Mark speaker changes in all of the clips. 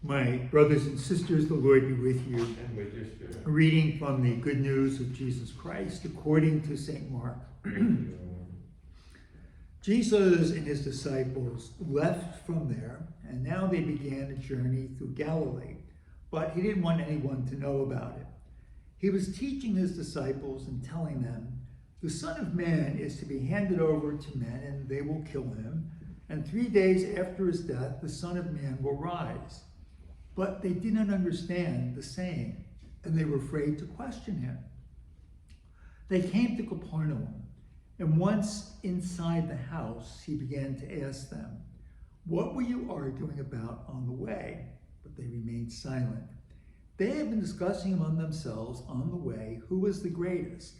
Speaker 1: My brothers and sisters, the Lord be with you.
Speaker 2: And with your spirit.
Speaker 1: A reading from the Good News of Jesus Christ according to St. Mark. Jesus and his disciples left from there, and now they began a journey through Galilee, but he didn't want anyone to know about it. He was teaching his disciples and telling them, "The Son of Man is to be handed over to men, and they will kill him, and 3 days after his death, the Son of Man will rise." But they did not understand the saying, and they were afraid to question him. They came to Capernaum, and once inside the house, he began to ask them, "What were you arguing about on the way?" But they remained silent. They had been discussing among themselves on the way who was the greatest.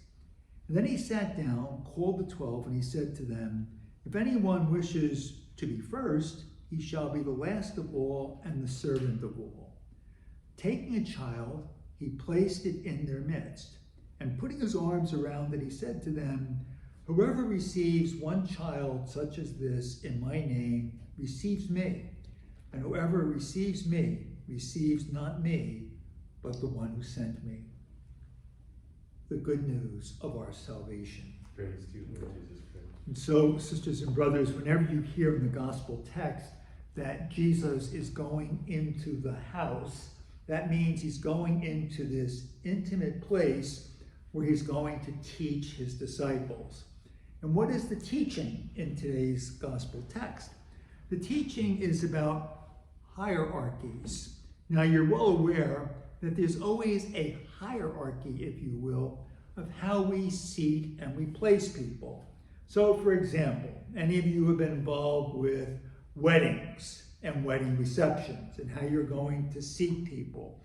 Speaker 1: And then he sat down, called the 12, and he said to them, "If anyone wishes to be first, he shall be the last of all and the servant of all." Taking a child, he placed it in their midst, and putting his arms around it, he said to them, "Whoever receives one child such as this in my name receives me, and whoever receives me receives not me, but the one who sent me." The good news of our salvation.
Speaker 2: Praise to you, Lord Jesus Christ.
Speaker 1: And so, sisters and brothers, whenever you hear in the gospel text that Jesus is going into the house, that means he's going into this intimate place where he's going to teach his disciples. And what is the teaching in today's gospel text? The teaching is about hierarchies. Now, you're well aware that there's always a hierarchy, if you will, of how we seat and we place people. So, for example, any of you have been involved with weddings and wedding receptions and how you're going to seat people.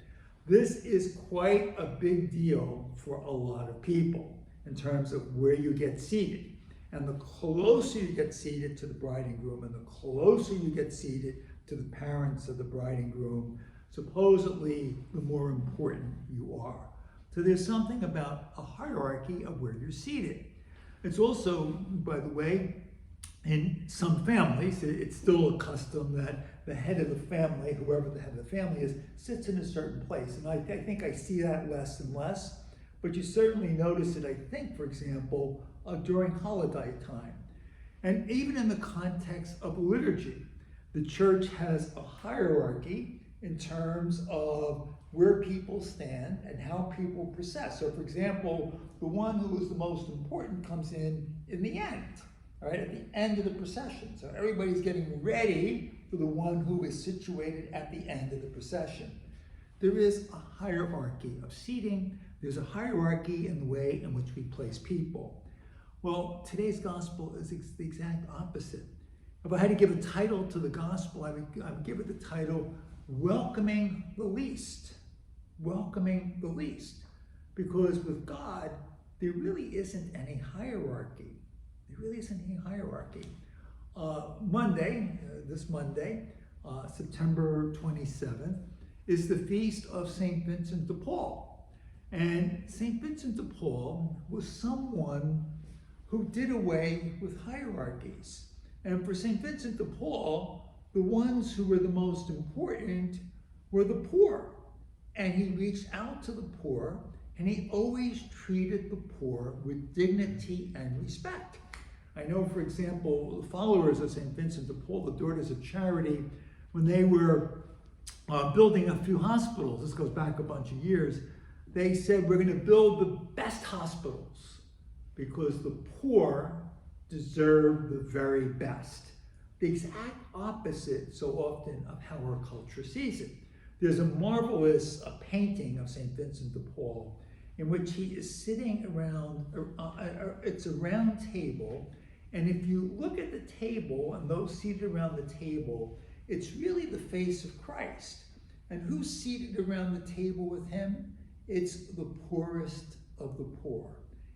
Speaker 1: This is quite a big deal for a lot of people in terms of where you get seated. And the closer you get seated to the bride and groom, and the closer you get seated to the parents of the bride and groom, supposedly the more important you are. So there's something about a hierarchy of where you're seated. It's also, by the way, in some families, it's still a custom that the head of the family, whoever the head of the family is, sits in a certain place. And I think I see that less and less. But you certainly notice it, I think, for example, during holiday time. And even in the context of liturgy, the church has a hierarchy in terms of where people stand and how people process. So, for example, the one who is the most important comes in the end, all right, at the end of the procession. So everybody's getting ready for the one who is situated at the end of the procession. There is a hierarchy of seating. There's a hierarchy in the way in which we place people. Well, today's gospel is the exact opposite. If I had to give a title to the gospel, I would give it the title, Welcoming the Least. Welcoming the least. Because with God, there really isn't any hierarchy. There really isn't any hierarchy. This Monday, September 27th, is the feast of St. Vincent de Paul. And St. Vincent de Paul was someone who did away with hierarchies. And for St. Vincent de Paul, the ones who were the most important were the poor. And he reached out to the poor, and he always treated the poor with dignity and respect. I know, for example, the followers of St. Vincent de Paul, the Daughters of Charity, when they were building a few hospitals, this goes back a bunch of years, they said, we're going to build the best hospitals because the poor deserve the very best. The exact opposite so often of how our culture sees it. There's a marvelous painting of St. Vincent de Paul in which he is sitting around, it's a round table, and if you look at the table and those seated around the table, it's really the face of Christ. And who's seated around the table with him? It's the poorest of the poor.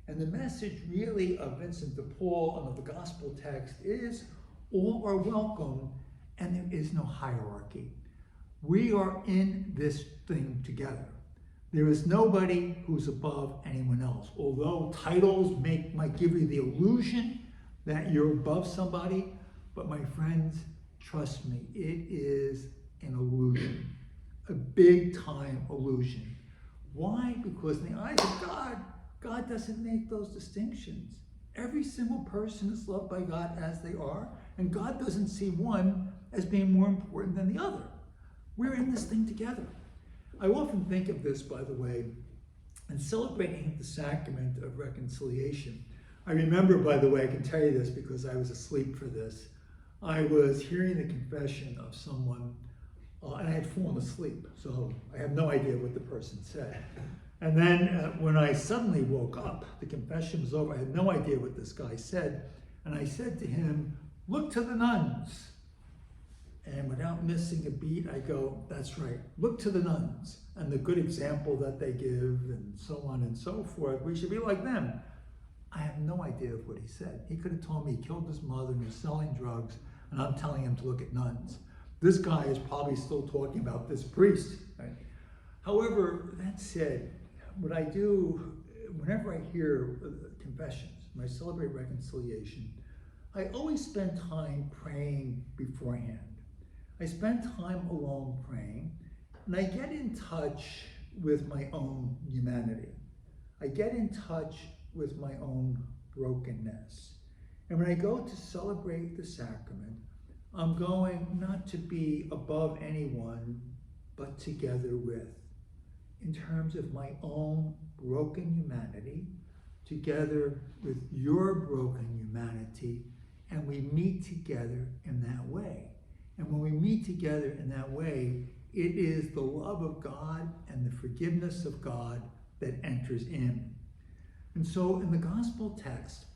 Speaker 1: And the message really of Vincent de Paul and of the gospel text is all are welcome and there is no hierarchy. We are in this thing together. There is nobody who's above anyone else. Although titles might give you the illusion that you're above somebody, but my friends, trust me, it is an illusion. a big time illusion. Why? Because in the eyes of God, God doesn't make those distinctions. Every single person is loved by God as they are, and God doesn't see one as being more important than the other. We're in this thing together. I often think of this, by the way, in celebrating the sacrament of reconciliation. I remember, by the way, I can tell you this because I was asleep for this. I was hearing the confession of someone, and I had fallen asleep, so I have no idea what the person said. And then when I suddenly woke up, the confession was over. I had no idea what this guy said. And I said to him, "Look to the nuns." And without missing a beat, I go, "That's right, look to the nuns and the good example that they give and so on and so forth. We should be like them." I have no idea of what he said. He could have told me he killed his mother and was selling drugs, and I'm telling him to look at nuns. This guy is probably still talking about this priest. Right? However, that said, what I do whenever I hear confessions, when I celebrate reconciliation, I always spend time praying beforehand. I spend time alone praying, and I get in touch with my own humanity. I get in touch with my own brokenness. And when I go to celebrate the sacrament, I'm going not to be above anyone, but together with, in terms of my own broken humanity, together with your broken humanity, and we meet together in that way. And when we meet together in that way, it is the love of God and the forgiveness of God that enters in. And so in the gospel text,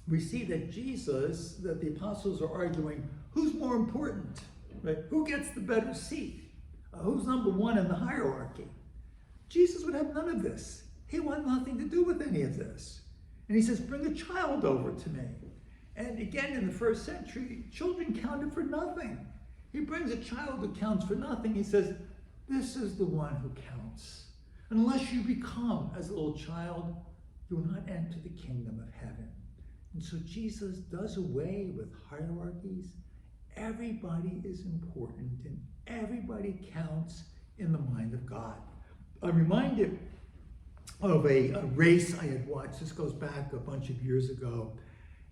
Speaker 1: we see that Jesus, that the apostles are arguing, who's more important? Right? Who gets the better seat? Who's number one in the hierarchy? Jesus would have none of this. He wanted nothing to do with any of this. And he says, "Bring a child over to me." And again, in the first century, children counted for nothing. He brings a child who counts for nothing. He says, "This is the one who counts. Unless you become as a little child, you will not enter the kingdom of heaven." And so Jesus does away with hierarchies. Everybody is important and everybody counts in the mind of God. I'm reminded of a race I had watched. This goes back a bunch of years ago.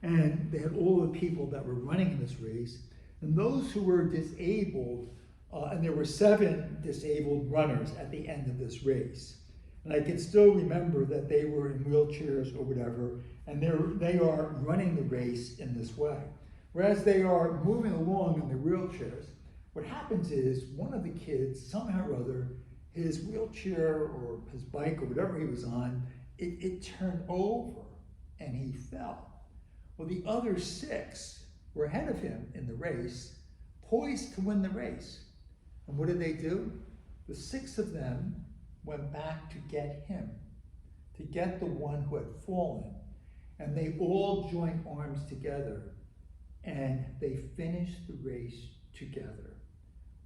Speaker 1: And they had all the people that were running in this race. And those who were disabled, and there were 7 disabled runners at the end of this race. And I can still remember that they were in wheelchairs or whatever, and they are running the race in this way. Whereas they are moving along in their wheelchairs, what happens is one of the kids, somehow or other, his wheelchair or his bike or whatever he was on, it turned over and he fell. Well, the other 6 were ahead of him in the race, poised to win the race. And what did they do? The 6 of them went back to get him, to get the one who had fallen. And they all joined arms together and they finished the race together.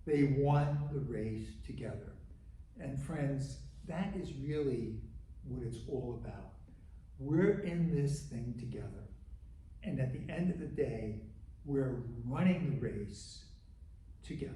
Speaker 1: They won the race together. And friends, that is really what it's all about. We're in this thing together. And at the end of the day, we're running the race together.